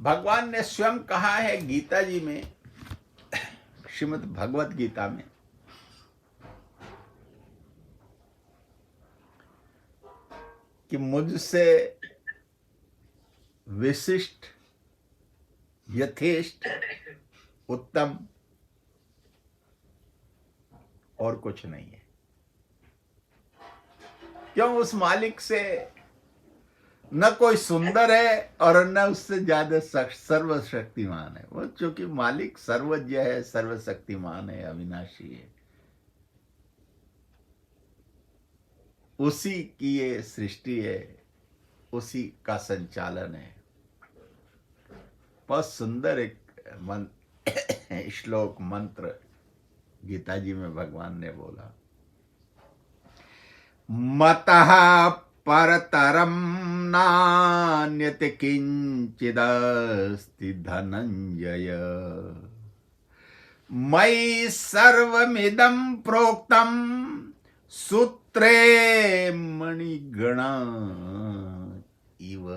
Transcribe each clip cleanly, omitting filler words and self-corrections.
भगवान ने स्वयं कहा है गीता जी में, श्रीमद् भगवत गीता में, कि मुझसे विशिष्ट, यथेष्ट, उत्तम और कुछ नहीं है। क्यों? उस मालिक से न कोई सुंदर है और न उससे ज्यादा सर्वशक्तिमान है। वो चूंकि मालिक सर्वज्ञ है, सर्वशक्तिमान है, अविनाशी है, उसी की ये सृष्टि है, उसी का संचालन है। बहुत सुंदर एक श्लोक मंत्र गीता जी में भगवान ने बोला, मतः परतरम नान्यत किंचिदस्ति धनंजय, मयि सर्वमिदं प्रोक्तम सूत्रे मणिगणा इव।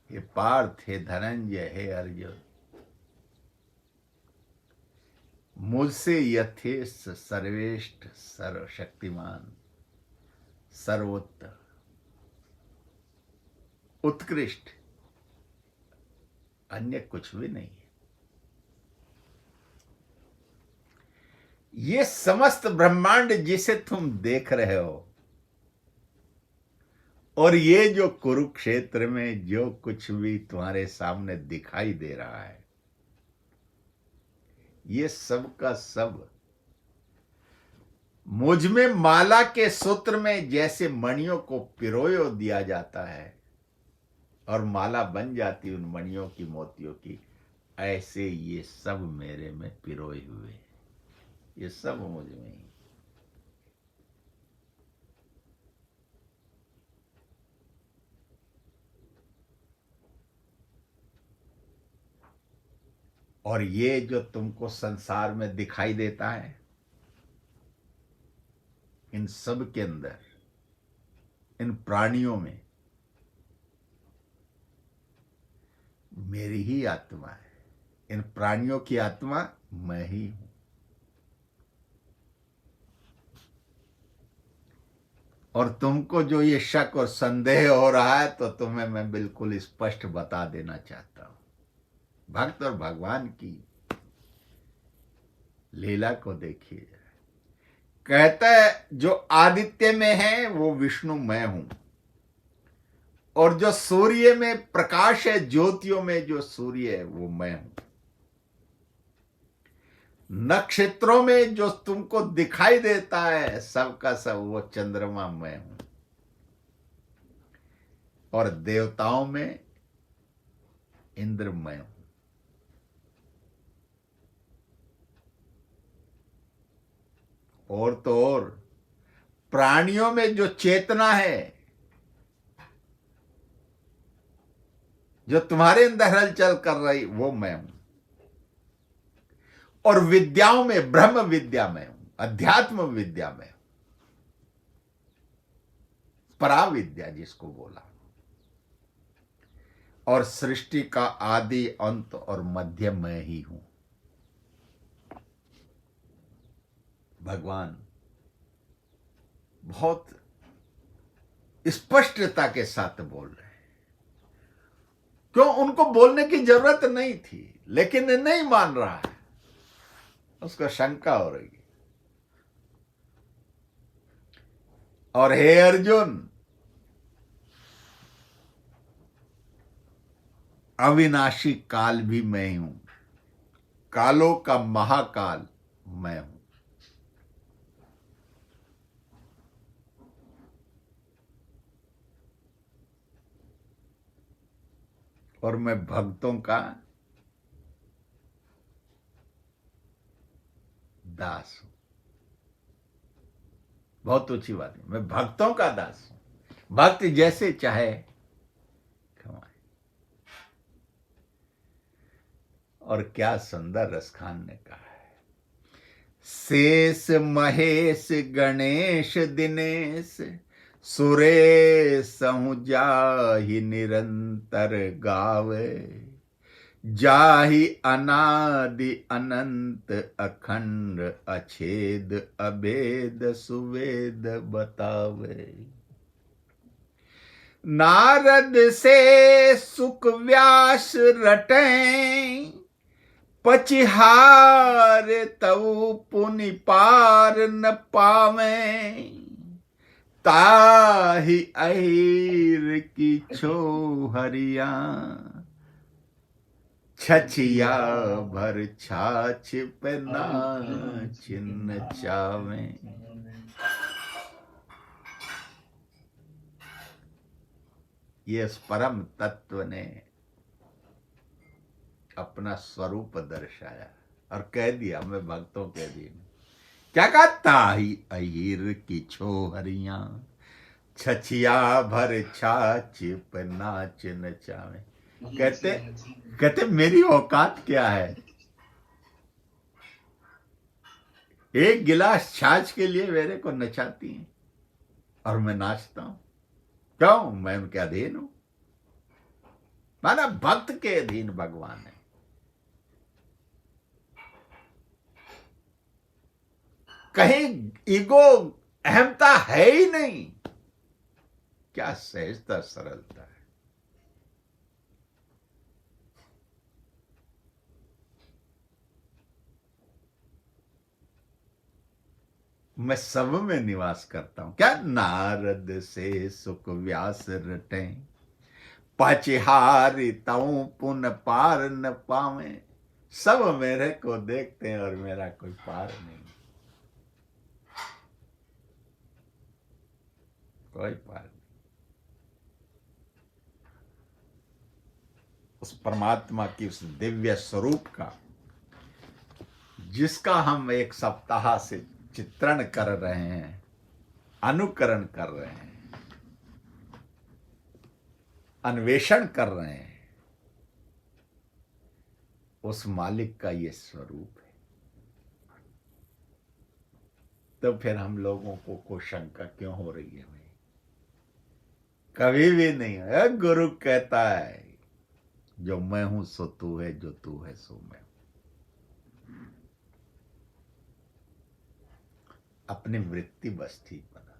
हे पार्थ, हे धनंजय, हे अर्जुन, मुझसे यथेष्ट, सर्वेष्ठ, सर्वशक्तिमान, सर्वोत्तर, उत्कृष्ट अन्य कुछ भी नहीं है। ये समस्त ब्रह्मांड जिसे तुम देख रहे हो और ये जो कुरुक्षेत्र में जो कुछ भी तुम्हारे सामने दिखाई दे रहा है, ये सब का सब मुझ में माला के सूत्र में जैसे मणियों को पिरोयो दिया जाता है और माला बन जाती उन मणियों की, मोतियों की, ऐसे ये सब मेरे में पिरोए हुए, ये सब मुझ में ही। और ये जो तुमको संसार में दिखाई देता है, इन सब के अंदर, इन प्राणियों में मेरी ही आत्मा है। इन प्राणियों की आत्मा मैं ही हूं। और तुमको जो ये शक और संदेह हो रहा है, तो तुम्हें मैं बिल्कुल स्पष्ट बता देना चाहता हूं। भक्त और भगवान की लीला को देखिए। कहता है जो आदित्य में है वो विष्णु मैं हूं, और जो सूर्य में प्रकाश है, ज्योतियों में जो सूर्य है वो मैं हूं। नक्षत्रों में जो तुमको दिखाई देता है सबका सब, वो चंद्रमा मैं हूं। और देवताओं में इंद्र मैं हूं। और तो और प्राणियों में जो चेतना है, जो तुम्हारे अंदर हलचल कर रही, वो मैं हूं। और विद्याओं में ब्रह्म विद्या में हूं, अध्यात्म विद्या में, पराविद्या जिसको बोला। और सृष्टि का आदि, अंत और मध्य मैं ही हूं। भगवान बहुत स्पष्टता के साथ बोल रहे हैं। क्यों? उनको बोलने की जरूरत नहीं थी, लेकिन नहीं मान रहा है, उसको शंका हो रही है। और हे अर्जुन, अविनाशी काल भी मैं हूं, कालों का महाकाल मैं हूं। और मैं भक्तों का दास हूं। बहुत ऊंची बात है, मैं भक्तों का दास हूं। भक्त जैसे चाहे कमाए। और क्या सुंदर रसखान ने कहा है, शेष महेश गणेश दिनेश सुरे सहु जाहि निरंतर गावे, जाहि अनादि अनंत अखंड अछेद अभेद सुवेद बतावे। नारद से सुख व्यास रटें, पचिहार तऊ पुनि पार न पावें, ताहि अहिर की छोहरिया, छछिया भर छाछ पे नाच नचावें। ये इस परम तत्व ने अपना स्वरूप दर्शाया और कह दिया, मैं भक्तों के अधीन। क्या कहा? ताहि अहिर की छोहरिया, छछिया भर छाछ पे नाच नचावे। कहते मेरी औकात क्या है? एक गिलास छाछ के लिए मेरे को नचाती हैं और मैं नाचता हूं। क्यों? मैं उनके अधीन हूं। माना भक्त के अधीन भगवान है। कहीं ईगो अहमता है ही नहीं। क्या सहजता सरलता है। मैं सब में निवास करता हूं। क्या? नारद से सुख व्यास रटे, पचिहारी तऊ पुन पार न पावे। सब मेरे को देखते हैं और मेरा कोई पार नहीं, कोई पार नहीं। उस परमात्मा की उस दिव्य स्वरूप का, जिसका हम एक सप्ताह से चित्रण कर रहे हैं, अनुकरण कर रहे हैं, अन्वेषण कर रहे हैं, उस मालिक का ये स्वरूप है। तो फिर हम लोगों को शंका क्यों हो रही है भाई? कभी भी नहीं है। गुरु कहता है, जो मैं हूं सो तू है, जो तू है सो मैं हूं। अपनी वृत्ति बस ठीक बना दो।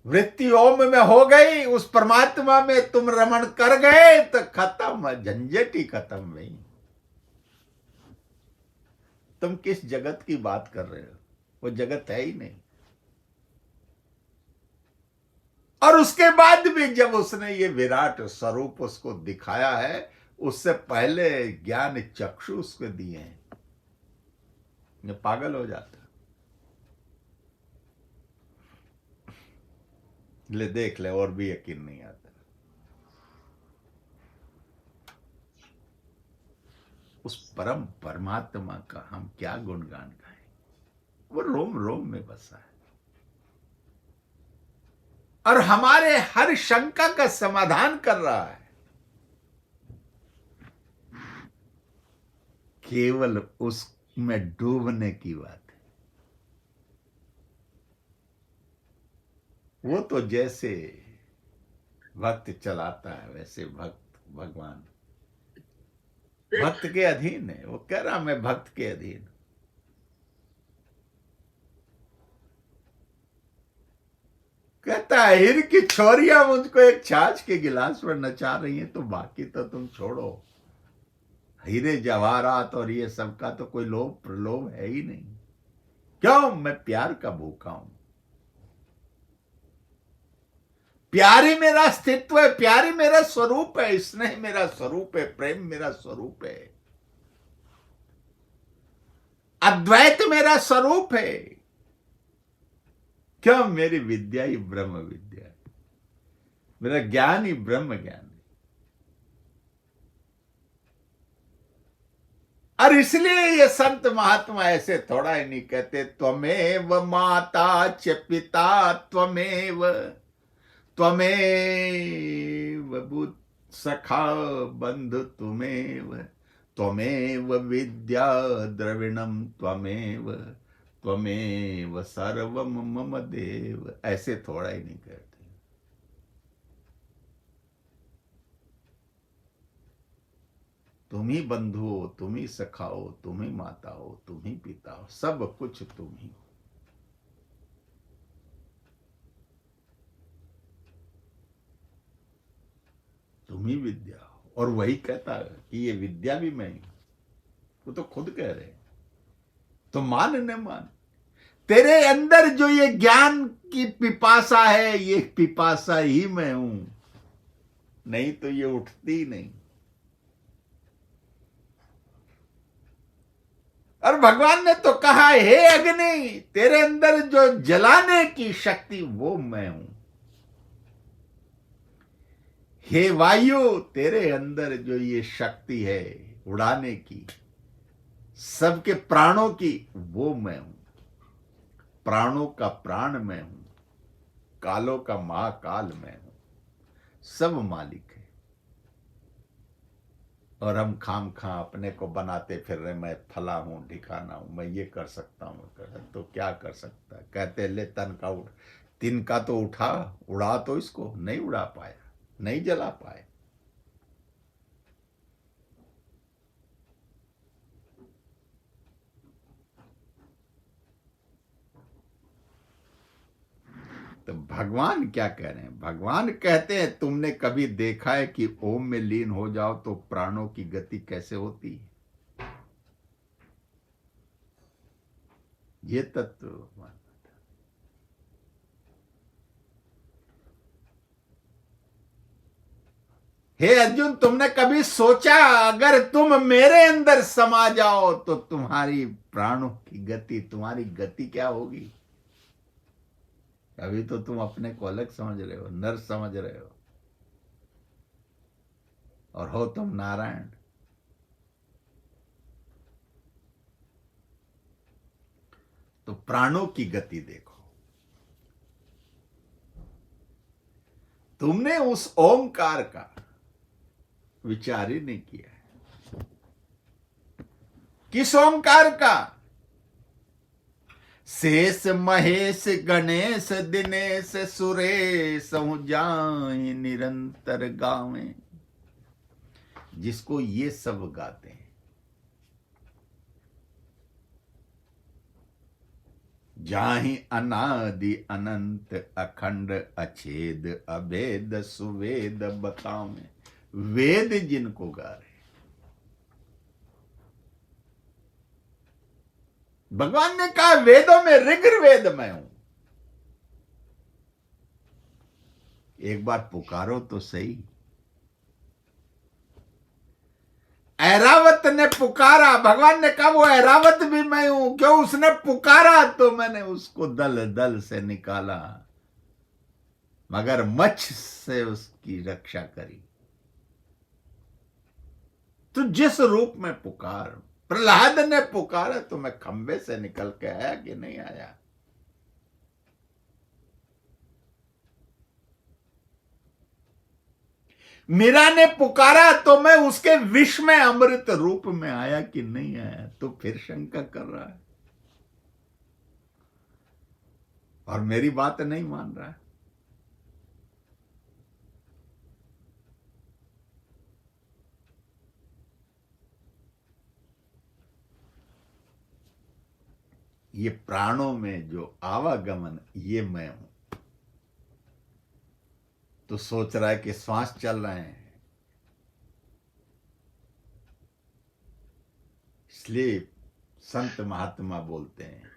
वृत्ति ओम में हो गई, उस परमात्मा में तुम रमण कर गए तो खत्म, झंझट ही खत्म नहीं। तुम किस जगत की बात कर रहे हो? वो जगत है ही नहीं। और उसके बाद भी जब उसने ये विराट स्वरूप उसको दिखाया है, उससे पहले ज्ञान चक्षु उसको दिए हैं, ये पागल हो जाता। ले देख ले, और भी यकीन नहीं आता। उस परम परमात्मा का हम क्या गुणगान गाएं? वो रोम रोम में बसा है और हमारे हर शंका का समाधान कर रहा है। केवल उसमें डूबने की बात है। वो तो जैसे भक्त चलाता है, वैसे भक्त भगवान भक्त के अधीन है। वो कह रहा मैं भक्त के अधीन। कहता है, हिर की छोरियां मुझको एक छाछ के गिलास पर नचा रही हैं, तो बाकी तो तुम छोड़ो। हीरे जवाहरात और ये सब का तो कोई लोभ प्रलोभ है ही नहीं। क्यों? मैं प्यार का भूखा हूं। प्यारी मेरा अस्तित्व है, प्यारी मेरा स्वरूप है, स्नेह मेरा स्वरूप है, प्रेम मेरा स्वरूप है, अद्वैत मेरा स्वरूप है। क्यों? मेरी विद्या ही ब्रह्म विद्या है, मेरा ज्ञान ही ब्रह्म ज्ञान है। और इसलिए ये संत महात्मा ऐसे थोड़ा ही नहीं कहते, त्वमेव माता च पिता त्वमेव, त्वमेव बुद्ध सखा बंधु तुमेव, त्वमेव विद्या द्रविणम त्वमेव, त्वमेव सर्वम मम देव, ऐसे थोड़ा ही नहीं कहते। तुम ही बंधु हो, तुम ही सखा हो, तुम ही माता हो, तुम ही पिता हो, सब कुछ तुम ही हो। तुम ही विद्या हो। और वही कहता है कि ये विद्या भी मैं ही हूं। वो तो खुद कह रहे हैं, तो मान न मान। तेरे अंदर जो ये ज्ञान की पिपासा है, ये पिपासा ही मैं हूं, नहीं तो ये उठती नहीं। और भगवान ने तो कहा, हे अग्नि, तेरे अंदर जो जलाने की शक्ति वो मैं हूं। हे वायु, तेरे अंदर जो ये शक्ति है उड़ाने की, सबके प्राणों की, वो मैं हूं। प्राणों का प्राण मैं हूं, कालों का महाकाल मैं हूं, सब मालिक है। और हम खाम खा अपने को बनाते फिर रहे, मैं फला हूं, ठिकाना हूं, मैं ये कर सकता हूं। तो क्या कर सकता है? कहते ले तन का उठ, तिन का तो उठा, उड़ा तो इसको नहीं उड़ा पाया, नहीं जला पाए। तो भगवान क्या कह रहे हैं? भगवान कहते हैं, तुमने कभी देखा है कि ओम में लीन हो जाओ तो प्राणों की गति कैसे होती है? ये तत्व। हे अर्जुन, तुमने कभी सोचा अगर तुम मेरे अंदर समा जाओ तो तुम्हारी प्राणों की गति, तुम्हारी गति क्या होगी? अभी तो तुम अपने को अलग समझ रहे हो, नर समझ रहे हो, और हो तुम नारायण। तो प्राणों की गति देखो। तुमने उस ओमकार का विचार ही नहीं किया है। किस ओमकार का? शेष महेश गणेश दिनेश सुरेश जाए निरंतर गावे, जिसको ये सब गाते हैं। जाहि अनादि अनंत अखंड अछेद अभेद सुवेद बतावे, वेद जिनको गा रहे। भगवान ने कहा, वेदों में ऋग्वेद मैं हूं। एक बार पुकारो तो सही। ऐरावत ने पुकारा, भगवान ने कहा, वो ऐरावत भी मैं हूं। क्यों? उसने पुकारा तो मैंने उसको दल दल से निकाला, मगर मच्छ से उसकी रक्षा करी। तो जिस रूप में पुकार, प्रहलाद ने पुकारा तो मैं खंबे से निकल के आया कि नहीं आया? मीरा ने पुकारा तो मैं उसके विष में अमृत रूप में आया कि नहीं आया? तो फिर शंका कर रहा है और मेरी बात नहीं मान रहा है। ये प्राणों में जो आवागमन, ये मैं हूं। तो सोच रहा है कि श्वास चल रहे हैं, इसलिए संत महात्मा बोलते हैं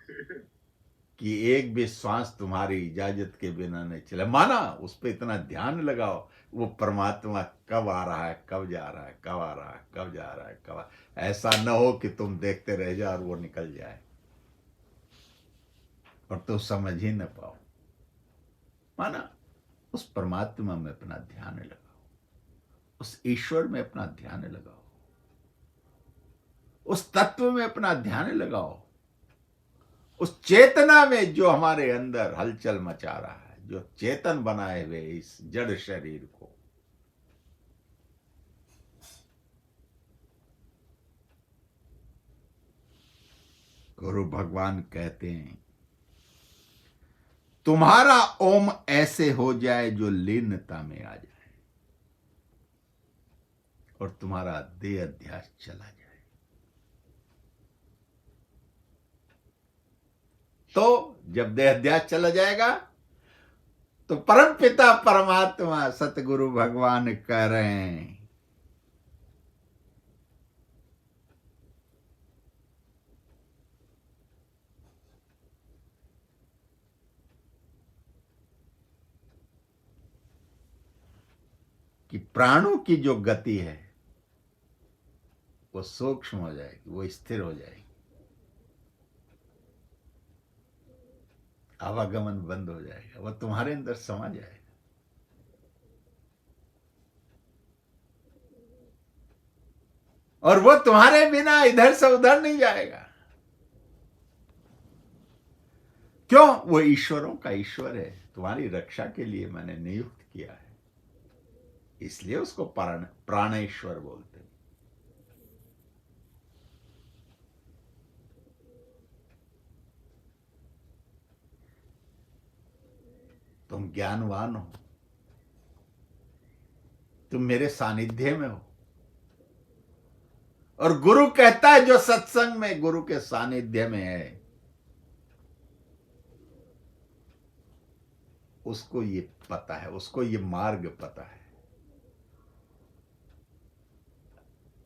कि एक भी श्वास तुम्हारी इजाजत के बिना नहीं चले। माना, उस पर इतना ध्यान लगाओ, वो परमात्मा कब आ रहा है, कब जा रहा है, कब आ रहा है, कब जा रहा है, कब ऐसा न हो कि तुम देखते रह जाओ और वो निकल जाए और तुम समझ ही न पाओ। माना, उस परमात्मा में अपना ध्यान लगाओ, उस ईश्वर में अपना ध्यान लगाओ, उस तत्व में अपना ध्यान लगाओ, उस चेतना में जो हमारे अंदर हलचल मचा रहा है, जो चेतन बनाए हुए इस जड़ शरीर को। गुरु भगवान कहते हैं, तुम्हारा ओम ऐसे हो जाए जो लीनता में आ जाए और तुम्हारा देह अध्यास चला जाए। तो जब देह अध्यास चला जाएगा तो परम पिता परमात्मा सतगुरु भगवान कह रहे हैं, कि प्राणों की जो गति है वो सूक्ष्म हो जाएगी, वो स्थिर हो जाएगी, आवागमन बंद हो जाएगा, वो तुम्हारे अंदर समा जाएगा। और वो तुम्हारे बिना इधर से उधर नहीं जाएगा। क्यों? वो ईश्वरों का ईश्वर है, तुम्हारी रक्षा के लिए मैंने नियुक्त किया है, इसलिए उसको प्राणेश्वर बोलते हैं। तुम ज्ञानवान हो, तुम मेरे सानिध्य में हो। और गुरु कहता है जो सत्संग में गुरु के सानिध्य में है उसको ये पता है, उसको ये मार्ग पता है,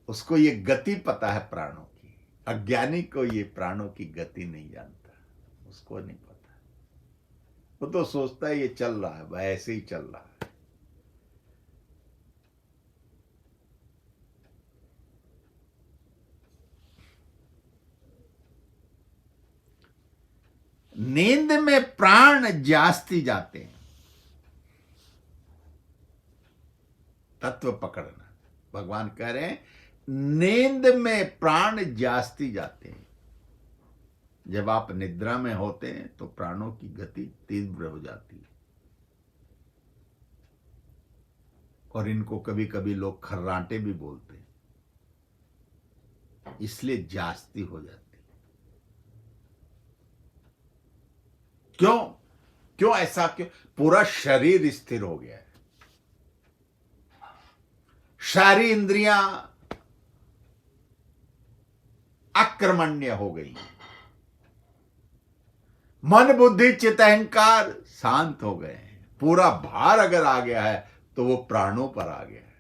उसको ये गति पता है प्राणों की। अज्ञानी को ये प्राणों की गति नहीं जानता, उसको नहीं पता। वो तो सोचता है ये चल रहा है, भाई ऐसे ही चल रहा है। नींद में प्राण जास्ती जाते हैं, तत्व पकड़ना। भगवान कह रहे हैं नींद में प्राण जास्ती जाते हैं। जब आप निद्रा में होते हैं तो प्राणों की गति तीव्र हो जाती है, और इनको कभी कभी लोग खर्राटे भी बोलते हैं, इसलिए जास्ती हो जाती है। क्यों? क्यों ऐसा? क्यों? पूरा शरीर स्थिर हो गया है, सारी इंद्रियां आक्रमण्य हो गई, मन बुद्धि चित्त अहंकार शांत हो गए हैं। पूरा भार अगर आ गया है तो वो प्राणों पर आ गया है।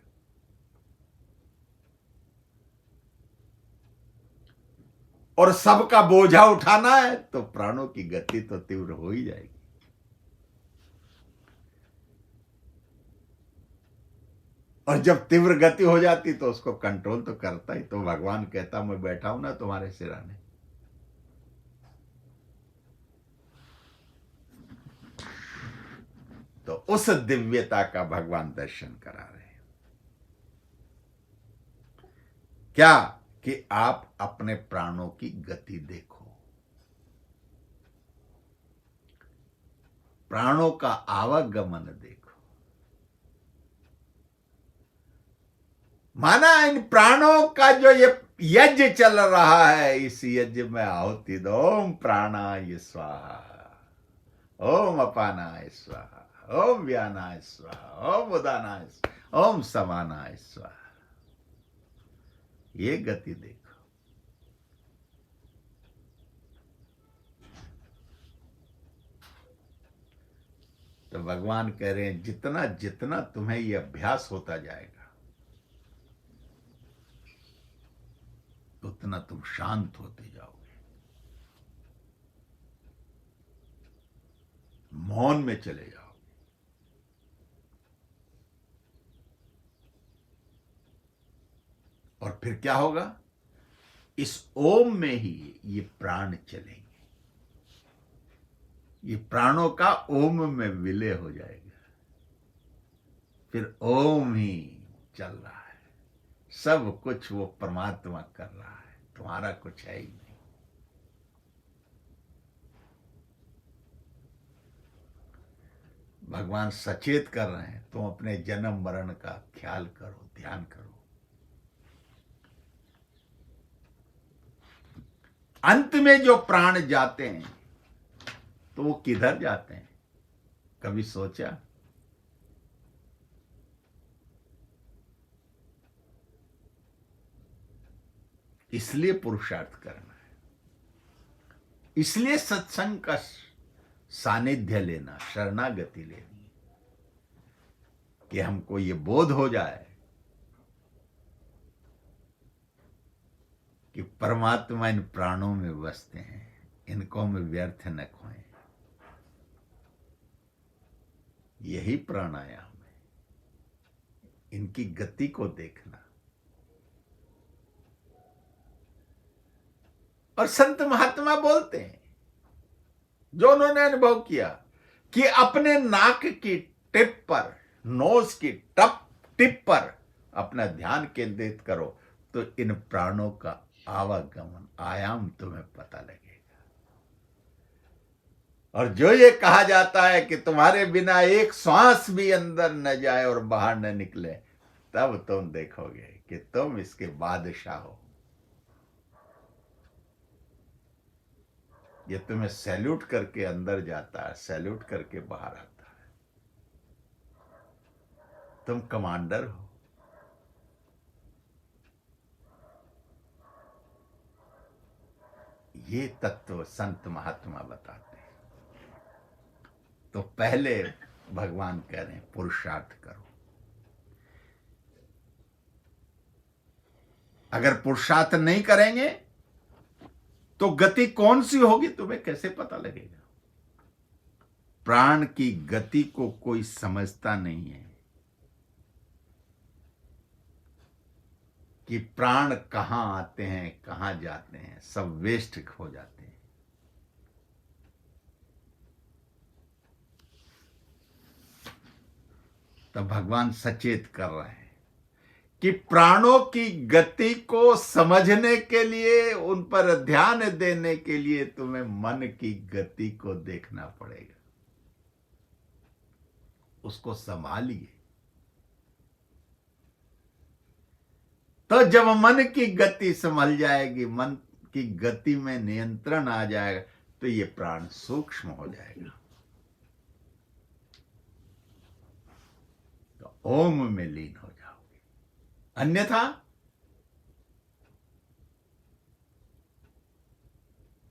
और सबका बोझा उठाना है तो प्राणों की गति तो तीव्र हो ही जाएगी। और जब तीव्र गति हो जाती तो उसको कंट्रोल तो करता ही। तो भगवान कहता मैं बैठा हूं ना तुम्हारे सिराने, तो उस दिव्यता का भगवान दर्शन करा रहे हैं। क्या? कि आप अपने प्राणों की गति देखो, प्राणों का आवागमन देखो। माना इन प्राणों का जो ये यज्ञ चल रहा है, इस यज्ञ में आहुति दो। ओम प्राणाय स्वाहा, ओम अपानाय स्वाहा, ओम व्यानाय स्वाहा, ओम उदानाय स्वाहा, ओम समानाय स्वाहा। ये गति देखो। तो भगवान कह रहे हैं जितना जितना तुम्हें ये अभ्यास होता जाएगा उतना तुम शांत होते जाओगे, मौन में चले जाओगे। और फिर क्या होगा? इस ओम में ही ये प्राण चलेंगे, ये प्राणों का ओम में विलय हो जाएगा। फिर ओम ही चल रहा है, सब कुछ वो परमात्मा कर रहा है, तुम्हारा कुछ है ही नहीं। भगवान सचेत कर रहे हैं, तुम अपने जन्म मरण का ख्याल करो, ध्यान करो। अंत में जो प्राण जाते हैं तो वो किधर जाते हैं, कभी सोचा? इसलिए पुरुषार्थ करना है, इसलिए सत्संग का सानिध्य लेना, शरणागति लेनी, कि हमको ये बोध हो जाए कि परमात्मा इन प्राणों में बसते हैं, इनको में व्यर्थ न खोएं। यही प्राणायाम है, इनकी गति को देखना। और संत महात्मा बोलते हैं, जो उन्होंने अनुभव किया, कि अपने नाक की टिप पर, नोज की टिप पर अपना ध्यान केंद्रित करो तो इन प्राणों का आवागमन, आयाम तुम्हें पता लगेगा। और जो ये कहा जाता है कि तुम्हारे बिना एक श्वास भी अंदर न जाए और बाहर न निकले, तब तुम देखोगे कि तुम इसके बादशाह हो। ये तुम्हें सैल्यूट करके अंदर जाता है, सैल्यूट करके बाहर आता है। तुम कमांडर हो। ये तत्व संत महात्मा बताते हैं। तो पहले भगवान कह रहे हैं पुरुषार्थ करो। अगर पुरुषार्थ नहीं करेंगे तो गति कौन सी होगी, तुम्हें कैसे पता लगेगा? प्राण की गति को कोई समझता नहीं है कि प्राण कहां आते हैं, कहां जाते हैं, सब वेस्ट हो जाते हैं। तो भगवान सचेत कर रहे हैं कि प्राणों की गति को समझने के लिए, उन पर ध्यान देने के लिए तुम्हें मन की गति को देखना पड़ेगा। उसको संभालिए। तो जब मन की गति संभल जाएगी, मन की गति में नियंत्रण आ जाएगा, तो ये प्राण सूक्ष्म हो जाएगा। तो ओम में लीन हो जाओगे, अन्यथा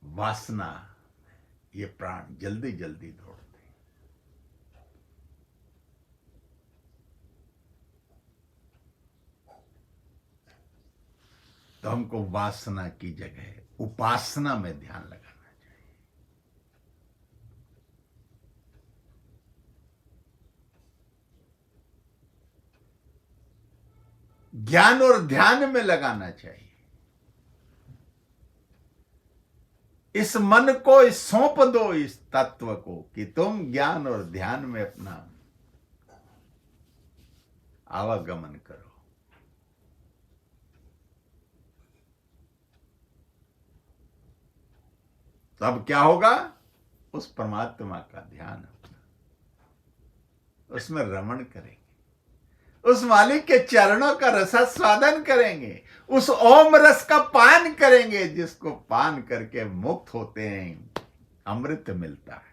वासना, ये प्राण जल्दी जल्दी दौड़ते हैं। तो हमको वासना की जगह उपासना में ध्यान लगाना चाहिए। ज्ञान और ध्यान में लगाना चाहिए। इस मन को सौंप दो इस तत्व को कि तुम ज्ञान और ध्यान में अपना आवागमन करो। तब क्या होगा? उस परमात्मा का ध्यान अपना, उसमें रमण करेंगे, उस मालिक के चरणों का रसास्वादन करेंगे, उस ओम रस का पान करेंगे, जिसको पान करके मुक्त होते हैं, अमृत मिलता है।